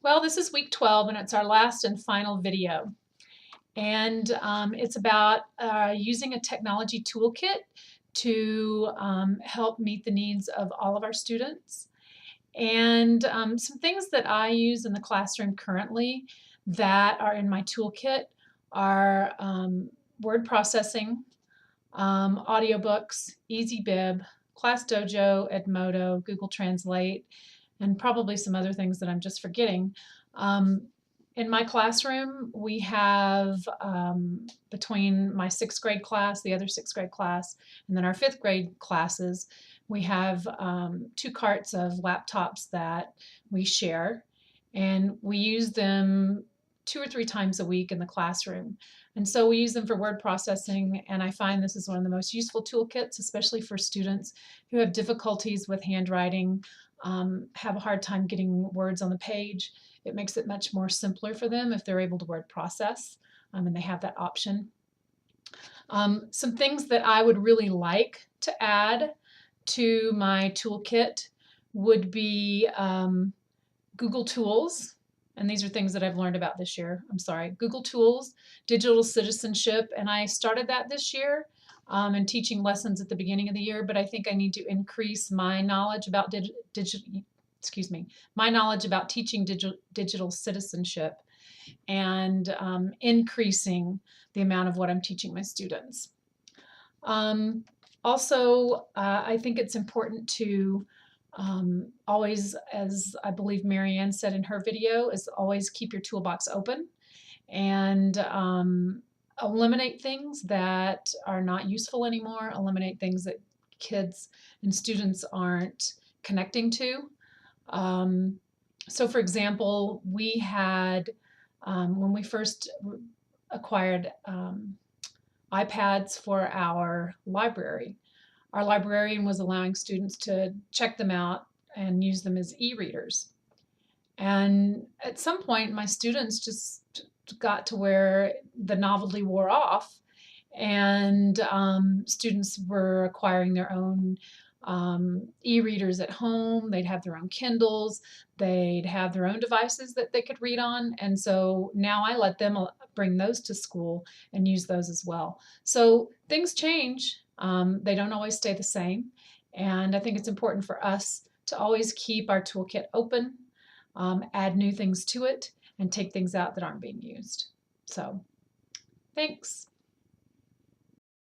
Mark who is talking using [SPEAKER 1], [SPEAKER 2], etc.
[SPEAKER 1] Well, this is week 12 and it's our last and final video. And it's about using a technology toolkit to help meet the needs of all of our students. And some things that I use in the classroom currently that are in my toolkit are word processing, audiobooks, EasyBib, ClassDojo, Edmodo, Google Translate, and probably some other things that I'm just forgetting. Um, in my classroom, we have between my sixth grade class, the other sixth grade class, and then our fifth grade classes, we have 2 carts of laptops that we share, and we use them 2 or 3 times a week in the classroom. And so we use them for word processing, and I find this is one of the most useful toolkits, especially for students who have difficulties with handwriting, have a hard time getting words on the page. It makes it much more simpler for them if they're able to word process and they have that option. Some things that I would really like to add to my toolkit would be Google Tools. And these are things that I've learned about this year. I'm sorry. Google Tools, digital citizenship, and I started that this year and teaching lessons at the beginning of the year, but I think I need to increase my knowledge about my knowledge about teaching digital citizenship and increasing the amount of what I'm teaching my students. Also, I think it's important to always, as I believe Marianne said in her video, is always keep your toolbox open and eliminate things that are not useful anymore, eliminate things that kids and students aren't connecting to. So for example, we had, when we first acquired iPads for our librarian was allowing students to check them out and use them as e-readers. And at some point, my students just got to where the novelty wore off, and students were acquiring their own e-readers at home. They'd have their own Kindles. They'd have their own devices that they could read on. And so now I let them bring those to school and use those as well. So things change. They don't always stay the same. And I think it's important for us to always keep our toolkit open, add new things to it, and take things out that aren't being used. So thanks.